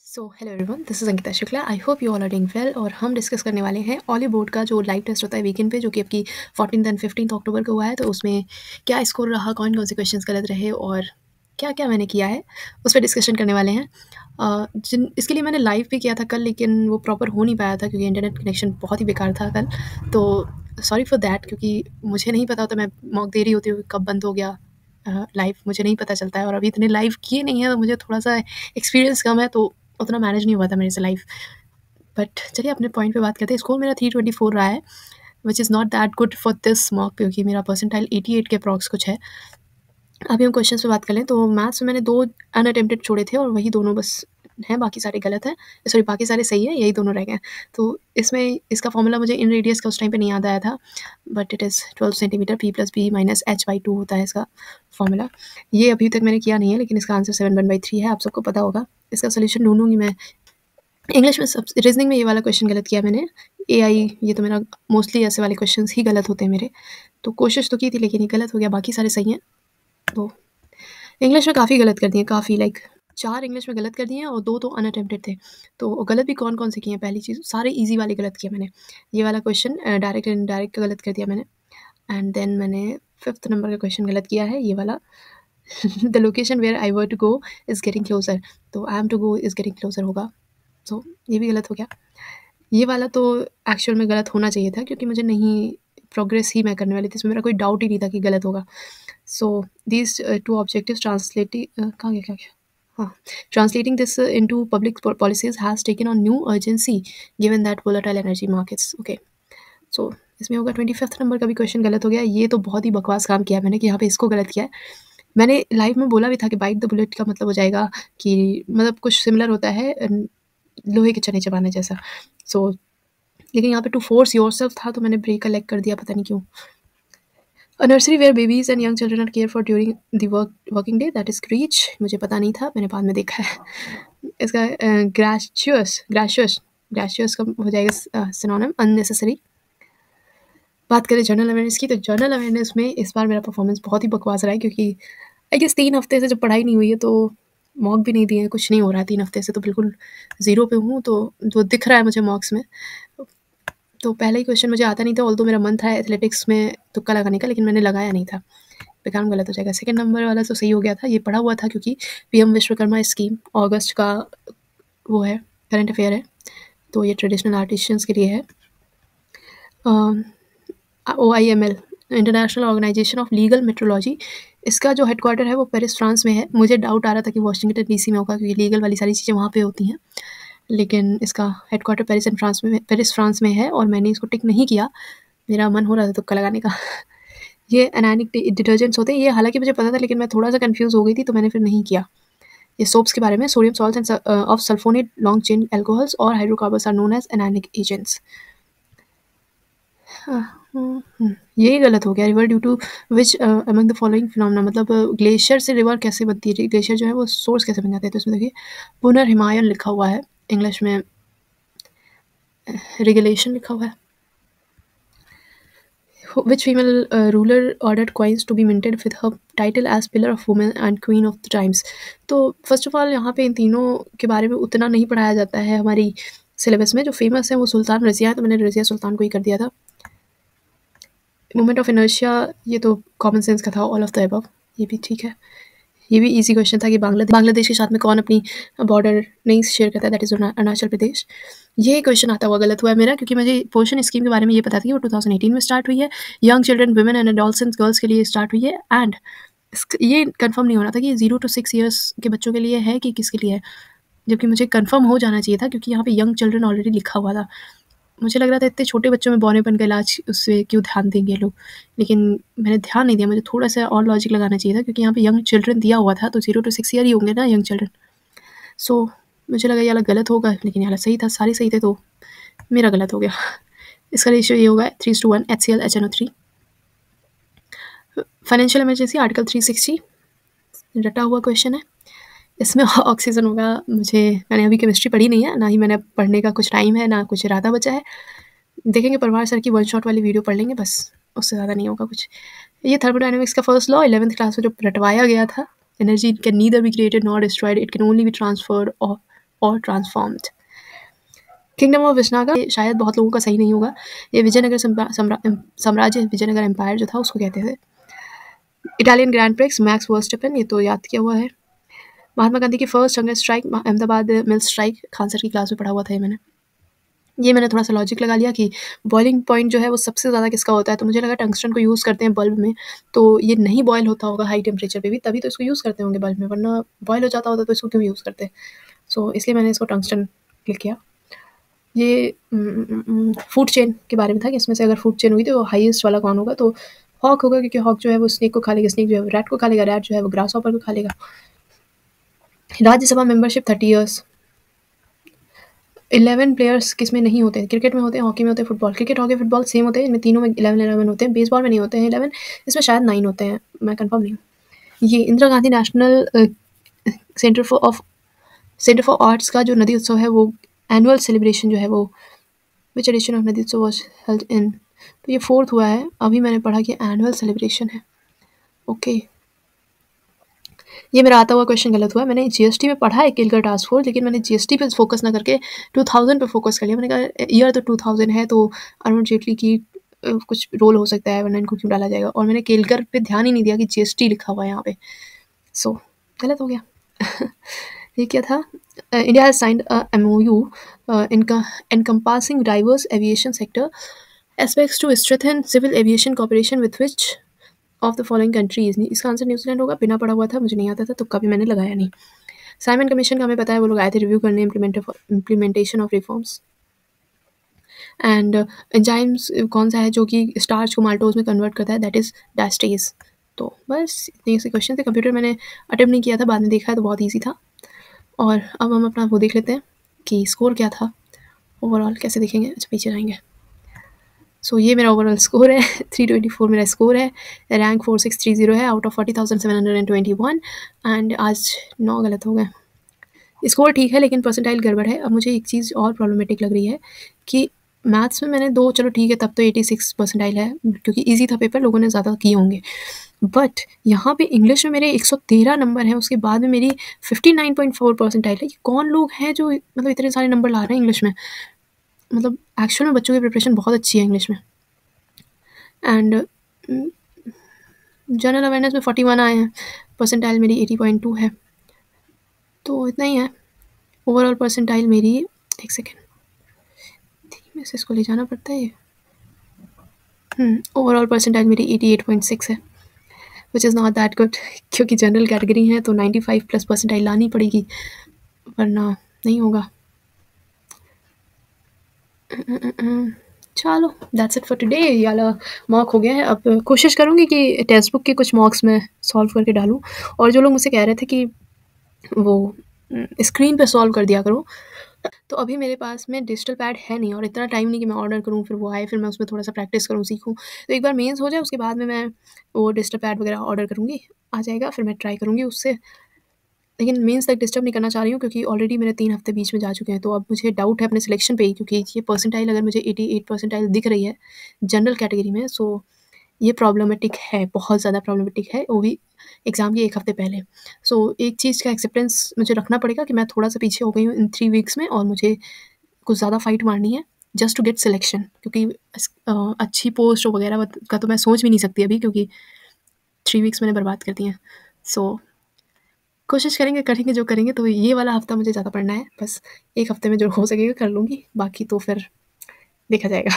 So hello everyone, this is Ankita Shukla. I hope you all are doing well. और हम discuss करने वाले हैं ऑली बोर्ड का जो लाइव टेस्ट होता है वीकेंड पे, जो कि आपकी 14th एंड 15th अक्टूबर को हुआ है। तो उसमें क्या स्कोर रहा, कौन कौन से क्वेश्चंस गलत रहे और क्या क्या मैंने किया है, उस पर डिस्कशन करने वाले हैं। जिन इसके लिए मैंने लाइव भी किया था कल, लेकिन वो प्रॉपर हो नहीं पाया था क्योंकि इंटरनेट कनेक्शन बहुत ही बेकार था कल। तो सॉरी फॉर दैट, क्योंकि मुझे नहीं पता होता, मैं मॉक दे रही होती हूँ, कब बंद हो गया लाइव मुझे नहीं पता चलता है। और अभी इतने लाइव किए नहीं है तो मुझे थोड़ा सा एक्सपीरियंस कम है, तो उतना मैनेज नहीं हुआ था मेरे से लाइव। बट चलिए अपने पॉइंट पे बात करते हैं। स्कोर मेरा 324 रहा है, which is not that good for this mock, क्योंकि मेरा परसेंटाइल 88 के अप्रॉक्स कुछ है। अभी हम क्वेश्चन पे बात कर लें तो मैथ्स में मैंने 2 अनअटेम्प्टेड छोड़े थे और वही दोनों बस हैं, बाकी सारे गलत हैं। सॉरी, बाकी सारे सही है, यही दोनों रह गए हैं। तो इसमें इसका फॉर्मूला मुझे इन रेडियस का उस टाइम पे नहीं याद आया था, but it is 12 centimetre P + B - h/2 होता है इसका फॉर्मूला। ये अभी तक मैंने किया नहीं है, लेकिन इसका आंसर 7/3 है, आप सबको पता होगा। इसका सोल्यूशन ढूंढूंगी मैं। इंग्लिश में सब रीजनिंग में ये वाला क्वेश्चन गलत किया मैंने। AI, ये तो मेरा मोस्टली ऐसे वाले क्वेश्चंस ही गलत होते हैं मेरे। तो कोशिश तो की थी, लेकिन ये गलत हो गया, बाकी सारे सही हैं। तो इंग्लिश में काफ़ी गलत कर दिए, काफ़ी लाइक 4 इंग्लिश में गलत कर दिए हैं और 2 तो अनअटेम्प्टेड थे। तो गलत भी कौन-कौन से किए हैं? पहली चीज़, सारे ईज़ी वाले गलत किए मैंने। ये वाला क्वेश्चन डायरेक्ट एंड इनडायरेक्ट का गलत कर दिया मैंने। एंड देन मैंने 5th नंबर का क्वेश्चन गलत किया है, ये वाला। The location where I were to go is getting closer, तो I am to go is getting closer होगा। सो ये भी गलत हो गया। ये वाला तो एक्चुअल में गलत होना चाहिए था, क्योंकि मुझे नहीं, प्रोग्रेस ही मैं करने वाली थी, इसमें मेरा कोई डाउट ही नहीं था कि गलत होगा। सो दीज 2 ऑब्जेक्टिव्स ट्रांसलेटिंग कहाँ गया, क्या गया? हाँ, translating this into public policies has taken on new urgency given that volatile energy markets. Okay, so इसमें होगा 25th नंबर का भी क्वेश्चन गलत हो गया। ये तो बहुत ही बकवास काम किया मैंने कि यहाँ पे इसको गलत किया है। मैंने लाइव में बोला भी था कि बाइट द बुलेट का मतलब हो जाएगा कि मतलब कुछ सिमिलर होता है लोहे के चने चबाने जैसा। सो लेकिन यहाँ पे टू फोर्स योरसेल्फ था, तो मैंने ब्रेक का लेग कर दिया, पता नहीं क्यों। A nursery where babies and young children are care for during the working day, that is creche. मुझे पता नहीं था, मैंने बाद में देखा है। इसका ग्रेशियस ग्रेशियस का हो जाएगा सिनोनिम अननेसेसरी। बात करें जनरल अवेयरनेस की, तो जनरल अवेयरनेस में इस बार मेरा परफॉर्मेंस बहुत ही बकवास रहा है, क्योंकि आई गेस 3 हफ्ते से जब पढ़ाई नहीं हुई है, तो मॉक भी नहीं दिए हैं, कुछ नहीं हो रहा है 3 हफ्ते से, तो बिल्कुल ज़ीरो पे हूँ। तो जो दिख रहा है मुझे मॉक्स में, तो पहला ही क्वेश्चन मुझे आता नहीं था, ऑल्दो मेरा मन था एथलेटिक्स में तुक्का लगाने का, लेकिन मैंने लगाया नहीं था, बेकार में गलत हो जाएगा। सेकंड नंबर वाला तो सही हो गया था, ये पढ़ा हुआ था, क्योंकि पीएम विश्वकर्मा स्कीम अगस्त का वो है, करंट अफेयर है, तो ये ट्रेडिशनल आर्टिशियंस के लिए है। OIML, international organisation of legal metrology, इसका जो हेडक्वार्टर है वो पेरिस फ्रांस में है। मुझे डाउट आ रहा था कि वाशिंगटन DC में होगा, क्योंकि लीगल वाली सारी चीज़ें वहाँ पे होती हैं, लेकिन इसका हेडक्वार्टर पेरिस फ्रांस में है, और मैंने इसको टिक नहीं किया। मेरा मन हो रहा था तुक्का लगाने का। ये एनायनिक डिटर्जेंट्स होते हैं, ये हालांकि मुझे पता था, लेकिन मैं थोड़ा सा कंफ्यूज हो गई थी, तो मैंने फिर नहीं किया। ये सोप्स के बारे में, sodium salts and of sulphonate long chain alcohols और hydrocarbons are known as anionic agents. यही गलत हो गया। River due to which among the following phenomena, मतलब ग्लेशियर से रिवर कैसे बनती है, ग्लेशियर जो है वो सोर्स कैसे बन जाते हैं। तो इसमें देखिए पुनर्हिमायन लिखा हुआ है, इंग्लिश में रेगुलेशन लिखा हुआ है। Which female ruler ordered coins to be minted with her title as pillar of women and queen of the times? तो फर्स्ट ऑफ ऑल यहाँ पे इन तीनों के बारे में उतना नहीं पढ़ाया जाता है हमारी सिलेबस में। जो फेमस है वो सुल्तान रज़िया है, तो मैंने रज़िया सुल्तान को ही कर दिया था। मोमेंट ऑफ इनर्शिया, ये तो कॉमन सेंस का था, ऑल ऑफ द अबव, ये भी ठीक है। ये भी इजी क्वेश्चन था कि बांग्लादेश के साथ में कौन अपनी बॉर्डर नहीं शेयर करता है, दैट इज़ अरुणाचल प्रदेश। ये क्वेश्चन आता हुआ गलत हुआ है मेरा, क्योंकि मुझे पोषण स्कीम के बारे में ये पता था कि वो 2018 में स्टार्ट हुई है, young children women and adolescent girls के लिए स्टार्ट हुई है। एंड ये कंफर्म नहीं हो रहा था कि 0 to 6 ईयर्स के बच्चों के लिए है कि किसके लिए है, जबकि मुझे कंफर्म हो जाना चाहिए था, क्योंकि यहाँ पे यंग चिल्ड्रन ऑलरेडी लिखा हुआ था। मुझे लग रहा था इतने छोटे बच्चों में बौनेपन का इलाज, उससे क्यों ध्यान देंगे लोग, लेकिन मैंने ध्यान नहीं दिया। मुझे थोड़ा सा और लॉजिक लगाना चाहिए था, क्योंकि यहाँ पे यंग चिल्ड्रन दिया हुआ था, तो 0 to 6 ईयर ही होंगे ना यंग चिल्ड्रन। सो मुझे लगा ये वाला गलत होगा, लेकिन ये वाला सही था, सारे सही थे, तो मेरा गलत हो गया। इसका रेशियो ये होगा 3:1 HCl HNO3। Financial emergency article 360 रटा हुआ क्वेश्चन है, इसमें ऑक्सीजन होगा। मैंने अभी केमिस्ट्री पढ़ी नहीं है, ना ही मैंने पढ़ने का कुछ टाइम है, ना कुछ इरादा बचा है। देखेंगे परमार सर की 1 शॉट वाली वीडियो पढ़ लेंगे, बस उससे ज़्यादा नहीं होगा कुछ। ये थर्मोडायनेमिक्स का फर्स्ट लॉ 11th क्लास में जो रटवाया गया था, energy can neither be created nor destroyed, it can only be transferred और ट्रांसफॉर्म्ड। किंगडम ऑफ विजयनगर शायद बहुत लोगों का सही नहीं होगा, ये विजयनगर साम्राज्य, विजयनगर एम्पायर जो था उसको कहते थे। Italian grand prix max Verstappen, ये तो याद किया हुआ है। महात्मा गांधी की फर्स्ट हंगर स्ट्राइक, अहमदाबाद मिल स्ट्राइक, खान सर की क्लास में पढ़ा हुआ था ये मैंने थोड़ा सा लॉजिक लगा लिया कि बॉइलिंग पॉइंट जो है वो सबसे ज़्यादा किसका होता है, तो मुझे लगा टंगस्टन को यूज़ करते हैं बल्ब में, तो ये नहीं बॉयल होता होगा हाई टेम्परेचर पे भी, तभी तो इसको यूज़ करते होंगे बल्ब में, वरना बॉयल हो जाता होता तो इसको क्यों यूज़ करते। सो इसलिए मैंने इसको टंगस्टन क्लिक किया। ये फूड चेन के बारे में था कि इसमें से अगर फूड चेन हुई तो हाईएस्ट वाला कौन होगा, तो हॉक होगा, क्योंकि हॉक जो है वो स्नेक को खा लेगा, स्नेक जो है रैट को खा लेगा, रैट जो है वो ग्रास हॉपर को खा लेगा। Rajya Sabha membership 30 years. 11 प्लेयर्स किस में नहीं होते हैं, क्रिकेट में होते हैं, हॉकी में होते हैं, football, cricket hockey football same होते हैं, इनमें तीनों में 11 होते हैं। बेसबॉल में नहीं होते हैं 11, इसमें शायद 9 होते हैं, मैं कंफर्म नहीं हूँ। ये Indira Gandhi national centre for arts का जो नदी उत्सव है वो एनुअल सेलिब्रेशन जो है वो विच एडिशन ऑफ नदी उत्सव वॉज हेल्ड इन, तो ये 4th हुआ है, अभी मैंने पढ़ा कि एनुअल सेलिब्रेशन है। ओके, ये मेरा आता हुआ क्वेश्चन गलत हुआ, मैंने जीएसटी में पढ़ा है केलकर टास्क फोर्स, लेकिन मैंने जीएसटी पे फोकस ना करके 2000 पे फोकस कर लिया। मैंने कहा ईयर तो 2000 है, तो अरुण जेटली की कुछ रोल हो सकता है, वरना इनको क्यों डाला जाएगा, और मैंने केलकर पे ध्यान ही नहीं दिया कि जीएसटी लिखा हुआ है यहाँ पे, सो गलत हो गया। ये क्या था, India has signed a MOU encompassing diverse aviation sector aspects to strengthen civil aviation cooperation with which of the following countries. इसका आंसर न्यूजीलैंड होगा, बिना पढ़ा हुआ था, मुझे नहीं आता था, तुक्का भी मैंने लगाया नहीं। साइमन कमीशन का हमें पता है, वो लोग आए थे रिव्यू करने implementation of reforms. And enzymes कौन सा है जो कि स्टार्च को माल्टोज में कन्वर्ट करता है, दैट इज डायस्टेज। तो बस इतने से क्वेश्चन थे। कंप्यूटर मैंने अटेम्प्ट नहीं किया था, बाद में देखा है तो बहुत ईजी था। और अब हम अपना वो देख लेते हैं कि स्कोर क्या था ओवरऑल, कैसे देखेंगे, अच्छा पीछे जाएंगे। सो ये मेरा ओवरऑल स्कोर है, 324 मेरा स्कोर है, रैंक 4630 है आउट ऑफ 40,721, एंड आज 9 गलत हो गए। स्कोर ठीक है लेकिन परसेंटाइल गड़बड़ है। अब मुझे एक चीज़ और प्रॉब्लमेटिक लग रही है कि मैथ्स में मैंने 2, चलो ठीक है, तब तो 86 परसेंटाइल है क्योंकि ईजी था पेपर, लोगों ने ज़्यादा किए होंगे, बट यहाँ पे इंग्लिश में मेरे 113 नंबर हैं, उसके बाद में मेरी 59.4 परसेंटाइल है। ये कौन लोग हैं जो मतलब इतने सारे नंबर ला रहे हैं इंग्लिश में, मतलब एक्चुअल में बच्चों की प्रिपरेशन बहुत अच्छी है इंग्लिश में। एंड जनरल अवेयरनेस में 41 आए हैं, परसेंटाइल मेरी 80.2 है, तो इतना ही है। ओवरऑल परसेंटाइल मेरी, एक सेकेंड, में से इसको ले जाना पड़ता है, ओवरऑल परसेंटाइल मेरी 88.6 है, which is not that good, क्योंकि जनरल कैटेगरी है तो 95 प्लस परसेंटाइल लानी पड़ेगी, वरना नहीं होगा। चलो दैट्स इट फॉर टुडे, ये वाला मॉक हो गया है। अब कोशिश करूँगी कि टेक्स्ट बुक के कुछ मॉक्स में सॉल्व करके डालूँ, और जो लोग मुझसे कह रहे थे कि वो स्क्रीन पे सॉल्व कर दिया करो, तो अभी मेरे पास में डिजिटल पैड है नहीं, और इतना टाइम नहीं कि मैं ऑर्डर करूँ फिर वो आए फिर मैं उसमें थोड़ा सा प्रैक्टिस करूँ, सीखूँ। तो एक बार मेंस हो जाए उसके बाद में मैं वो डिजिटल पैड वगैरह ऑर्डर करूँगी, आ जाएगा, फिर मैं ट्राई करूँगी उससे। लेकिन मेंस तक डिस्टर्ब नहीं करना चाह रही हूँ क्योंकि ऑलरेडी मेरे 3 हफ्ते बीच में जा चुके हैं, तो अब मुझे डाउट है अपने सिलेक्शन पे ही, क्योंकि ये परसेंटाइल अगर मुझे 88 परसेंटाइल दिख रही है जनरल कैटेगरी में, सो ये प्रॉब्लमेटिक है, बहुत ज़्यादा प्रॉब्लमेटिक है, वो भी एग्ज़ाम के 1 हफ्ते पहले। सो एक चीज़ का एक्सेप्टेंस मुझे रखना पड़ेगा कि मैं थोड़ा सा पीछे हो गई हूँ इन 3 वीक्स में, और मुझे कुछ ज़्यादा फाइट मारनी है जस्ट टू गेट सिलेक्शन, क्योंकि अच्छी पोस्ट वगैरह का तो मैं सोच भी नहीं सकती अभी, क्योंकि 3 वीक्स मैंने बर्बाद कर दिए हैं। सो कोशिश करेंगे जो करेंगे, तो ये वाला हफ्ता मुझे ज़्यादा पढ़ना है, बस 1 हफ्ते में जो हो सकेगा कर लूँगी, बाकी तो फिर देखा जाएगा।